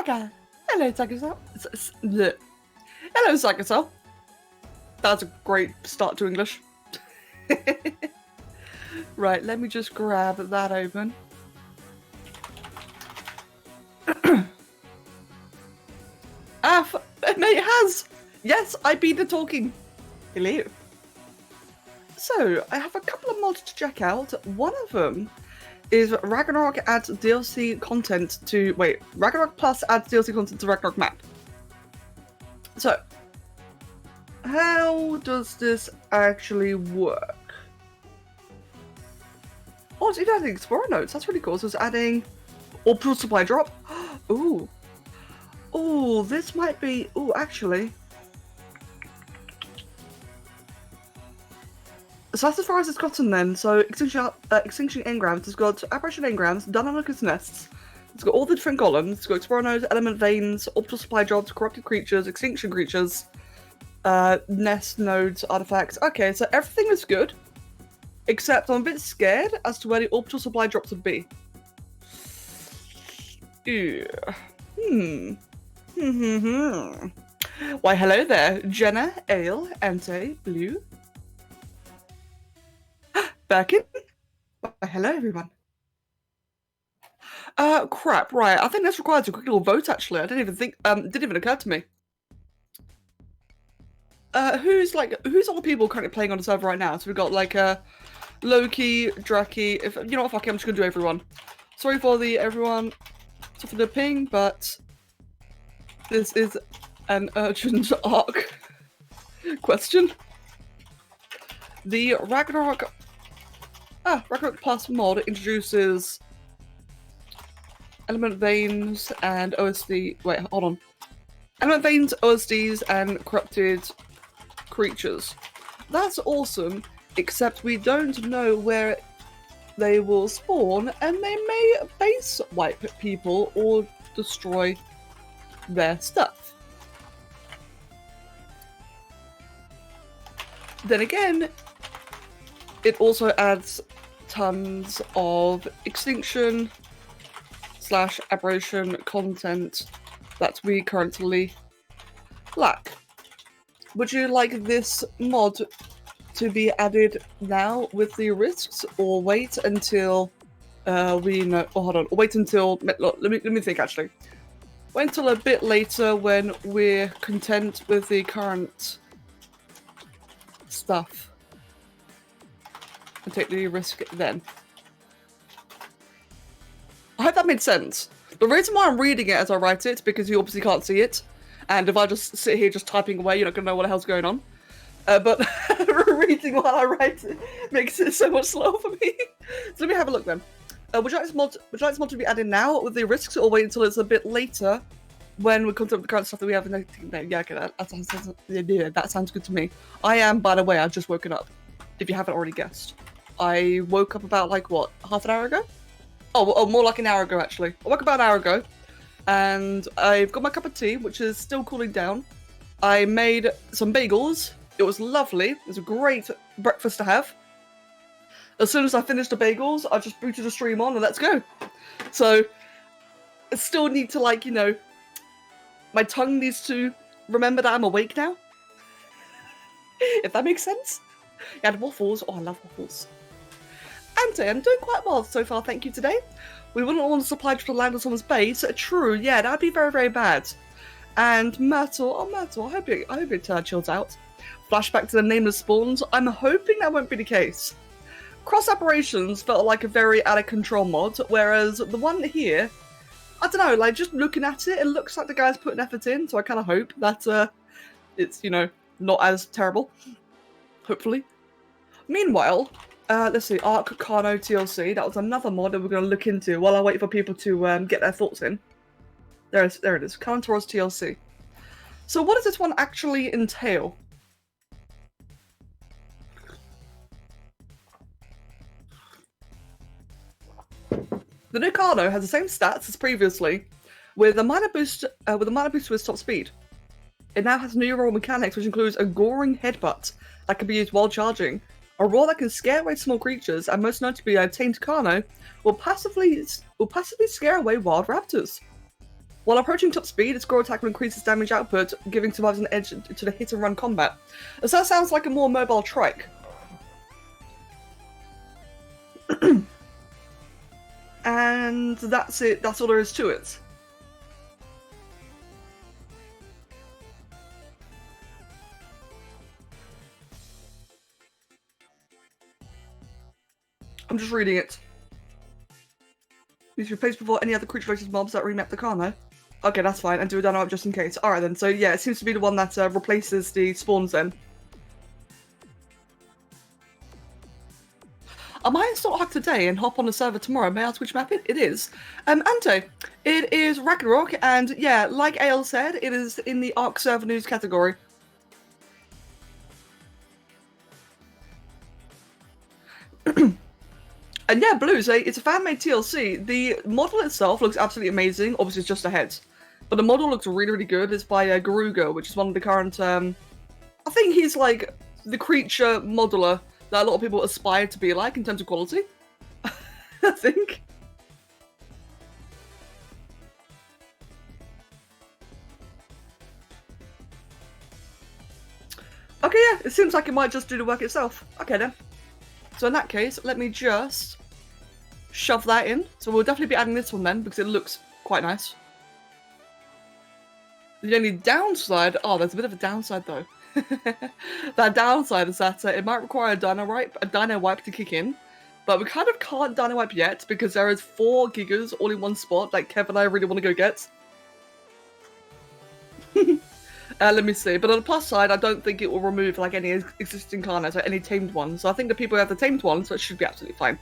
Saga. Hello, Saga. Hello, Saga. That's a great start to English. Right, let me just grab that open. Mate, it has! Yes, I beat the talking. Hello. So, I have a couple of mods to check out. One of them is Ragnarok adds DLC content to... Wait, Ragnarok Plus adds DLC content to Ragnarok map. So, how does this actually work? Oh, it's even adding Explorer notes. That's really cool. So it's adding orbital supply drop. Ooh. Ooh, this might be... Ooh, actually... So that's as far as it's gotten then. So Extinction Engrams has got Apparition Engrams, Dynamicus Nests. It's got all the different golems. It's got Explorer Nodes, Element Veins, Orbital Supply Jobs, Corrupted Creatures, Extinction Creatures, Nest Nodes, Artifacts. Okay, so everything is good. Except I'm a bit scared as to where the Orbital Supply Drops would be. Ew. Why, hello there. Jenna, Ale, Ante, Blue. Birkin? Why, hello, everyone. Crap, right. I think this requires a quick little vote, actually. I didn't even think, didn't even occur to me. Who's all the people currently playing on the server right now? So we've got, like, Loki, Draki, you know what, fuck it, I'm just gonna do everyone. Sorry for the ping, but this is an urgent arc question. The Ragnarok Plus mod introduces Element Veins and OSD. Wait, hold on. Element Veins, OSDs, and Corrupted Creatures. That's awesome, except we don't know where they will spawn, and they may base wipe people or destroy their stuff. Then again, it also adds tons of extinction / aberration content that we currently lack. Would you like this mod to be added now with the risks, or wait until we know? Oh, hold on. Or wait until. Look, let me think. Actually, wait until a bit later when we're content with the current stuff, and take the risk then. I hope that made sense. The reason why I'm reading it as I write it is because you obviously can't see it, and if I just sit here just typing away, you're not gonna know what the hell's going on. But reading while I write it makes it so much slower for me. So let me have a look then. Would you like this mod to be added now with the risks, or wait until it's a bit later when we come to the current stuff that we have? Yeah, okay, that sounds good to me. I am, by the way, I've just woken up. If you haven't already guessed, I woke up about like what, half an hour ago? Oh, more like an hour ago actually. I woke up about an hour ago, and I've got my cup of tea, which is still cooling down. I made some bagels. It was lovely. It was a great breakfast to have. As soon as I finished the bagels, I just booted the stream on and let's go. So, I still need to, like, you know, my tongue needs to remember that I'm awake now. If that makes sense. You had waffles. Oh, I love waffles. Ante, I'm doing quite well so far, thank you today. We wouldn't want to supply to land on someone's base. True, yeah, that'd be very, very bad. And Myrtle, I hope it chills out. Flashback to the nameless spawns. I'm hoping that won't be the case. Cross Operations felt like a very out of control mod, whereas the one here, I don't know, like just looking at it, it looks like the guy's putting effort in, so I kind of hope that it's, you know, not as terrible. Hopefully. Meanwhile, let's see, Arc Carno TLC, that was another mod that we're going to look into while I wait for people to get their thoughts in. There it is, Carnotaurus TLC. So what does this one actually entail? The new Carno has the same stats as previously, with a minor boost to its top speed. It now has new roll mechanics, which includes a goring headbutt that can be used while charging, a roll that can scare away small creatures, and most notably, a tamed Carno will passively scare away wild raptors. While approaching top speed, its grow attack will increase its damage output, giving survivors an edge to the hit-and-run combat. So that sounds like a more mobile trike. And that's it. That's all there is to it. I'm just reading it. Needs to replace before any other creature-related mobs that remap the car, no? Okay, that's fine. And do a dino up just in case. Alright then. So yeah, it seems to be the one that replaces the spawns then. I might install Ark today and hop on the server tomorrow. May I ask which map it is? Ante, it is Ragnarok, and yeah, like Ale said, it is in the Ark server news category. And yeah, Blues, it's a fan-made TLC. The model itself looks absolutely amazing. Obviously, it's just a head. But the model looks really, really good. It's by Garuga, which is one of the current... I think he's like the creature modeler that a lot of people aspire to be like in terms of quality. I think. Okay, yeah, it seems like it might just do the work itself. Okay then. So in that case, let me just shove that in. So we'll definitely be adding this one then, because it looks quite nice. The only downside... Oh, there's a bit of a downside though. That downside is that it might require a dino wipe to kick in. But we kind of can't dino wipe yet, because there is 4 gigas all in one spot that Kev and I really want to go get. Let me see. But on the plus side, I don't think it will remove like any existing carnets or any tamed ones. So I think the people who have the tamed ones, so it should be absolutely fine.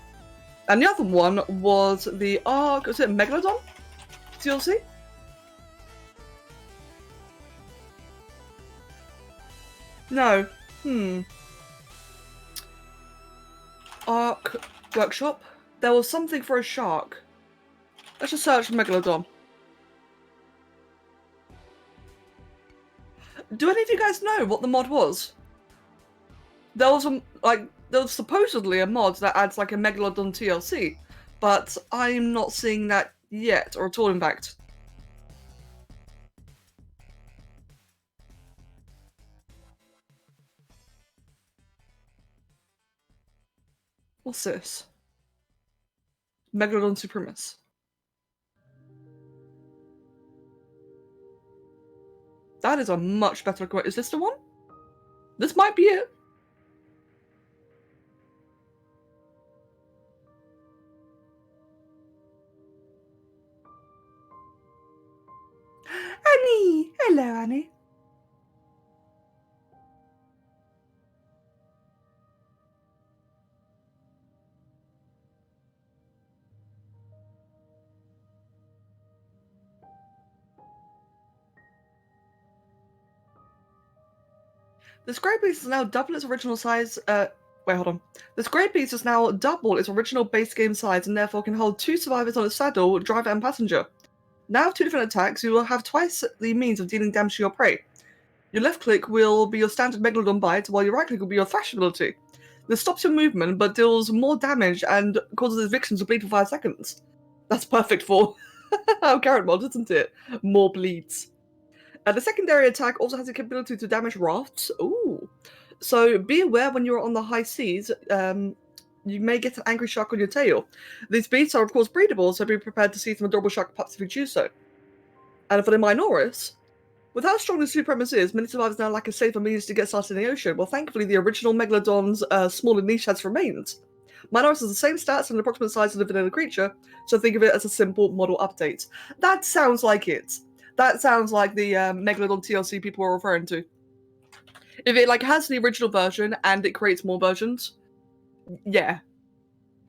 And the other one was the Ark, was it Megalodon? TLC? No. Ark Workshop? There was something for a shark. Let's just search for Megalodon. Do any of you guys know what the mod was? There was there was supposedly a mod that adds like a Megalodon TLC, but I'm not seeing that yet, or at all in fact. What's this? Megalodon Supremus. That is a much better... Is this the one? This might be it. Annie! Hello, Annie. This grey piece is now double its original size. Wait, hold on. This grey piece is now double its original base game size and therefore can hold 2 survivors on its saddle, driver and passenger. Now with 2 different attacks, you will have twice the means of dealing damage to your prey. Your left click will be your standard Megalodon bite, while your right click will be your thrash ability. This stops your movement, but deals more damage and causes its victims to bleed for 5 seconds. That's perfect for our current mod, isn't it? More bleeds. The secondary attack also has the capability to damage rafts. Ooh. So be aware when you're on the high seas, you may get an angry shark on your tail. These beasts are of course breedable, so be prepared to see some adorable shark pups if you choose so. And for the Minoris, with how strong the Supremus is, many survivors now lack a safer means to get started in the ocean. Well, thankfully the original Megalodon's smaller niche has remained. Minoris has the same stats and approximate size of the vanilla creature, so think of it as a simple model update. That sounds like it. That sounds like the Megalodon TLC people are referring to. If it like has the original version and it creates more versions, yeah,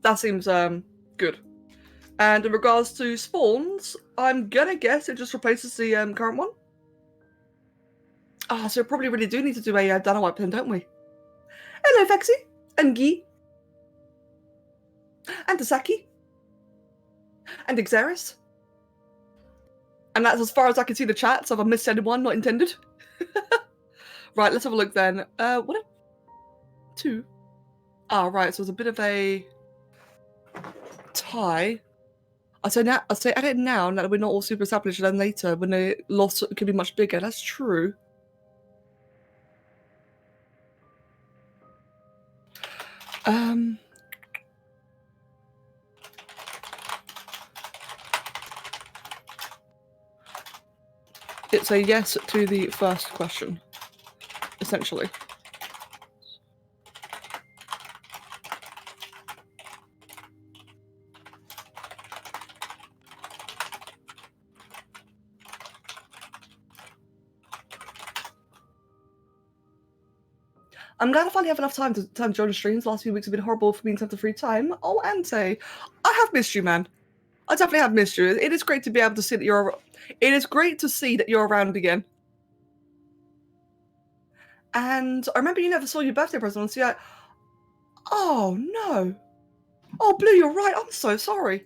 that seems good. And in regards to spawns, I'm gonna guess it just replaces the current one. Ah, so we probably really do need to do a dino wipe then, don't we? Hello, Fexy and Guy and Tasaki and Xeris. And that's as far as I can see the chat, so if I missed anyone, not intended. Right, let's have a look then. What a... 2? Ah, right, so it's a bit of a tie. I say add it now that we're not all super established, and then later when the loss could be much bigger. That's true. It's a yes to the first question, essentially. I'm glad I finally have enough time to join the streams. The last few weeks have been horrible for me in terms of free time. Oh, Ante, I have missed you, man. I definitely have missed you. It is great to be able to see that you're. It is great to see that you're around again. And I remember you never saw your birthday present. So yeah. Oh no. Oh, Blue, you're right. I'm so sorry.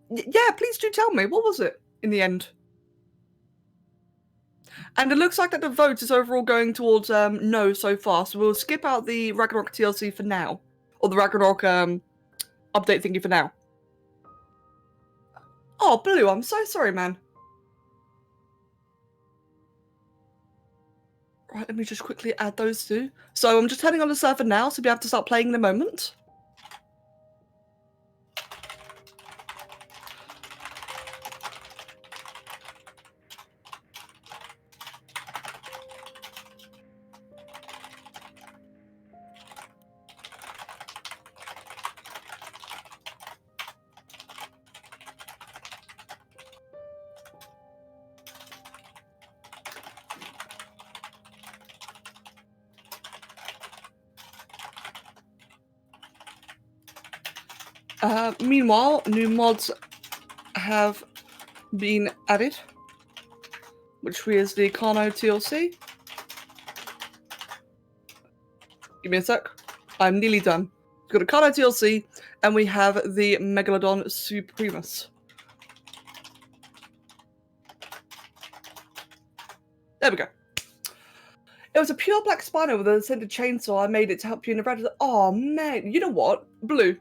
Yeah, please do tell me. What was it in the end? And it looks like that the vote is overall going towards no so far. So we'll skip out the Ragnarok TLC for now, or the Ragnarok update thingy for now. Oh, Blue, I'm so sorry, man. Right, let me just quickly add those two. So I'm just turning on the server now, so we'll be able to start playing in a moment. Meanwhile, new mods have been added, which is the Kano TLC. Give me a sec. I'm nearly done. We've got a Kano TLC, and we have the Megalodon Supremus. There we go. It was a pure black Spino with a scented chainsaw. I made it to help you in the red. Oh, man. You know what? Blue.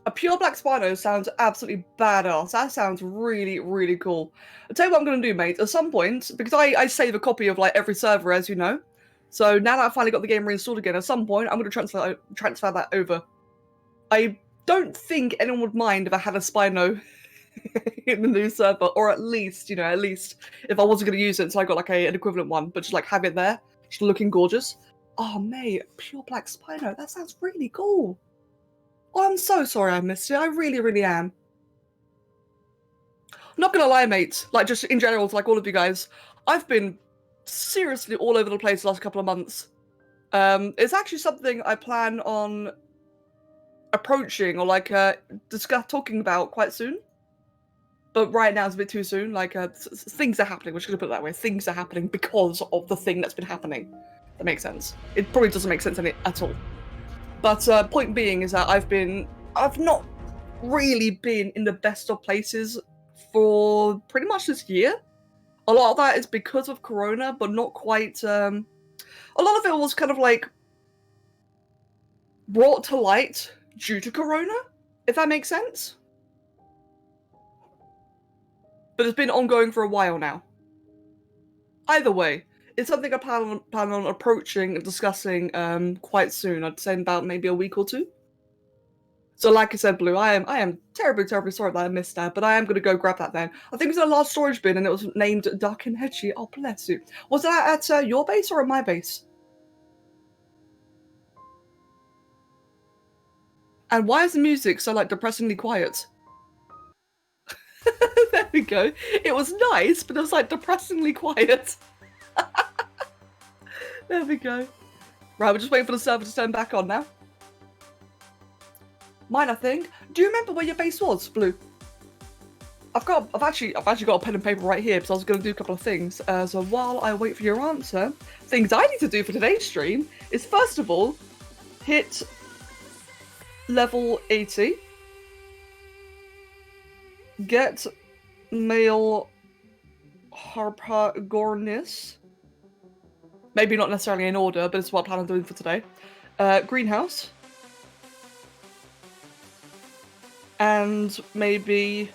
A pure black Spino sounds absolutely badass. That sounds really, really cool. I'll tell you what I'm going to do, mate. At some point, because I save a copy of like every server, as you know. So now that I've finally got the game reinstalled again, at some point, I'm going to transfer that over. I don't think anyone would mind if I had a Spino in the new server, or at least, you know, if I wasn't going to use it, so I got like an equivalent one, but just like have it there, just looking gorgeous. Oh, mate, pure black Spino. That sounds really cool. Oh, I'm so sorry I missed it. I really, really am. I'm not gonna lie, mate. Like, just in general, to like all of you guys, I've been seriously all over the place the last couple of months. It's actually something I plan on approaching or like talking about quite soon. But right now it's a bit too soon. Like, things are happening. We're just gonna put it that way. Things are happening because of the thing that's been happening. That makes sense. It probably doesn't make sense at all. But point being is that I've not really been in the best of places for pretty much this year. A lot of that is because of Corona, but not quite. A lot of it was kind of like brought to light due to Corona, if that makes sense. But it's been ongoing for a while now. Either way, it's something I plan on approaching and discussing quite soon. I'd say in about maybe a week or two. So like I said, Blue, I am terribly, terribly sorry that I missed that, but I am going to go grab that then. I think it was in the last storage bin and it was named DarkEdgeTV. Oh, bless you. Was that at your base or at my base? And why is the music so like depressingly quiet? There we go. It was nice, but it was like depressingly quiet. There we go. Right, we're just waiting for the server to turn back on now. Mine, I think. Do you remember where your base was, Blue? I've actually got a pen and paper right here because I was going to do a couple of things. So while I wait for your answer, things I need to do for today's stream is first of all hit level 80, get male Harpagornis. Maybe not necessarily in order, but it's what I plan on doing for today. Greenhouse. And maybe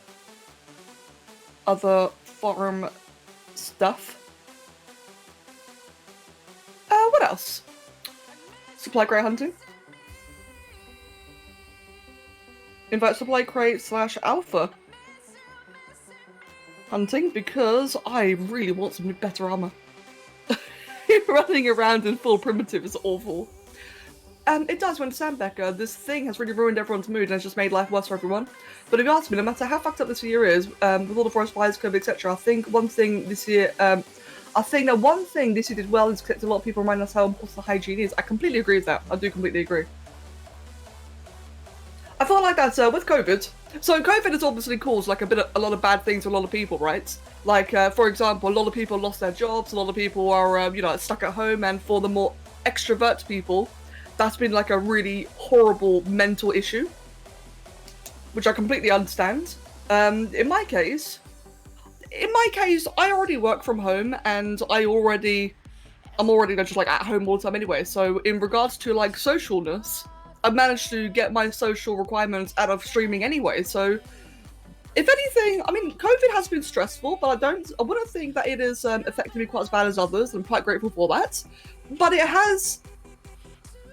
other farm stuff. What else? Supply crate hunting. Invite supply crate / alpha hunting because I really want some better armor. Running around in full primitive is awful. It does, when Sandbecker, this thing has really ruined everyone's mood and has just made life worse for everyone. But if you ask me, no matter how fucked up this year is, with all the forest fires, COVID, etc., I think one thing this year, one thing this year did well is collect a lot of people remind us how important the hygiene is. I completely agree with that. I do completely agree. I feel like that with COVID. So COVID has obviously caused like a lot of bad things to a lot of people, right? Like, for example, a lot of people lost their jobs, a lot of people are, stuck at home, and for the more extrovert people, that's been like a really horrible mental issue, which I completely understand. In my case, I already work from home, and I'm already just like at home all the time anyway. So in regards to like socialness, I've managed to get my social requirements out of streaming anyway. So if anything, I mean, COVID has been stressful, but I wouldn't think that it has affected me quite as bad as others. I'm quite grateful for that. But it has,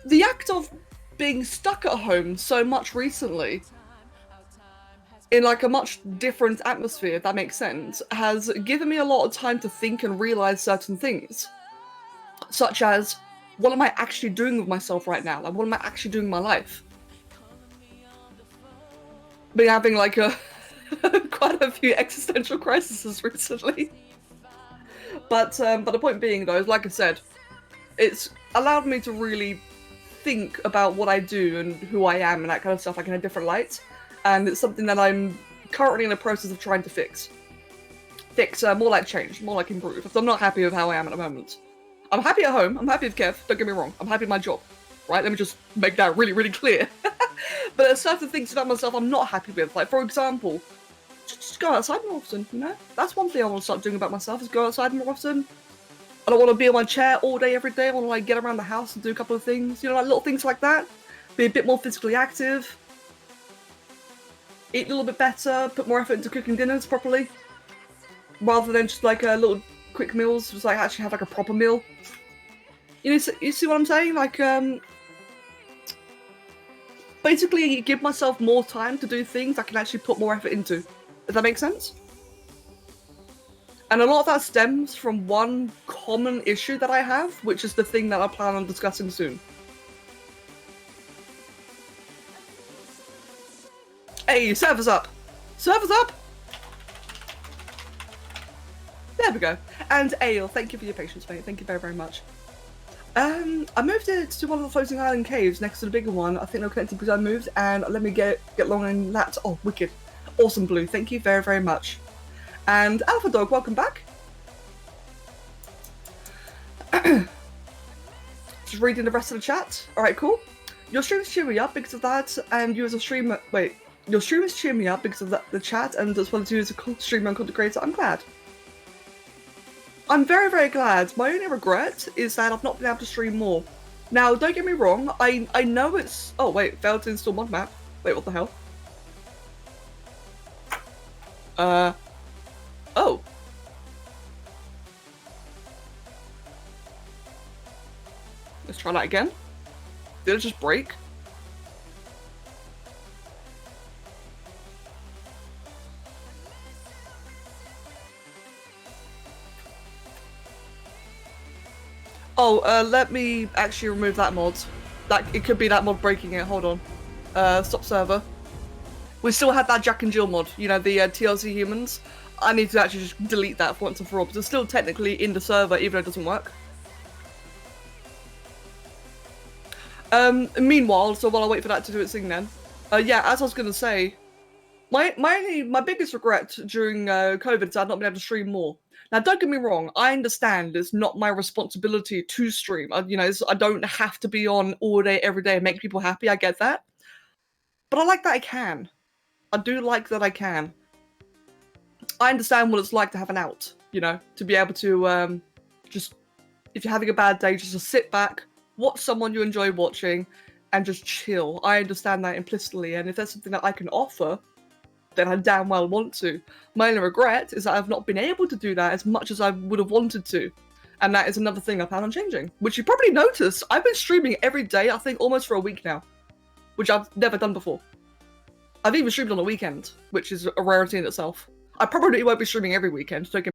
the act of being stuck at home so much recently, in like a much different atmosphere, if that makes sense, has given me a lot of time to think and realize certain things. Such as, what am I actually doing with myself right now? Like, what am I actually doing in my life? Been having like quite a few existential crises recently. But the point being though, like I said, it's allowed me to really think about what I do and who I am and that kind of stuff, like in a different light. And it's something that I'm currently in the process of trying to fix. More like change, more like improve, because I'm not happy with how I am at the moment. I'm happy at home, I'm happy with Kev, don't get me wrong, I'm happy with my job, right? Let me just make that really, really clear. But there's certain things about myself I'm not happy with, like for example, just go outside more often, you know? That's one thing I want to start doing about myself, is go outside more often. I don't want to be on my chair all day, every day. I want to like get around the house and do a couple of things, you know, like little things like that. Be a bit more physically active. Eat a little bit better, put more effort into cooking dinners properly. Rather than just like little quick meals, just like actually have like a proper meal. You see what I'm saying? Like, basically give myself more time to do things I can actually put more effort into. Does that make sense? And a lot of that stems from one common issue that I have, which is the thing that I plan on discussing soon. Hey, servers up! Servers up! There we go. And Ale, thank you for your patience, mate. Thank you very, very much. I moved it to one of the floating island caves next to the bigger one. I think they're connected because I moved, and let me get along in that. Oh, wicked. Awesome, Blue. Thank you very, very much. And Alpha Dog, welcome back. Just reading the rest of the chat. Alright, cool. Your streams cheer me up because of that, and you as a streamer... Wait. Your streamers cheer me up because of the chat, and as well as you as a streamer and content creator. I'm glad. I'm very, very glad. My only regret is that I've not been able to stream more. Now, don't get me wrong, I know it's... Oh, wait, failed to install mod map. Wait, what the hell? Oh. Let's try that again. Did it just break? Oh, let me actually remove that mod. It could be that mod breaking it. Hold on. Stop server. We still had that Jack and Jill mod, you know, the TLC humans. I need to actually just delete that for once and for all, because it's still technically in the server, even though it doesn't work. Meanwhile, so while I wait for that to do its thing then, yeah, as I was going to say, my biggest regret during COVID is I've not been able to stream more. Now, don't get me wrong, I understand it's not my responsibility to stream. I don't have to be on all day, every day and make people happy, I get that. But I like that I can. I do like that I can. I understand what it's like to have an out, you know, to be able to just, if you're having a bad day, just to sit back, watch someone you enjoy watching, and just chill. I understand that implicitly, and if there's something that I can offer, then I damn well want to. My only regret is that I've not been able to do that as much as I would have wanted to. And that is another thing I plan on changing, which you probably noticed. I've been streaming every day, I think almost for a week now, which I've never done before. I've even streamed on a weekend, which is a rarity in itself. I probably won't be streaming every weekend, don't get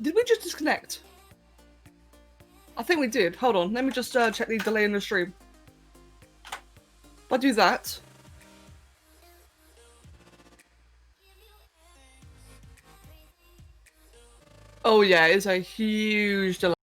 Did we just disconnect? I think we did. Hold on, let me just check the delay in the stream. If I do that. Oh yeah, it's a huge delay.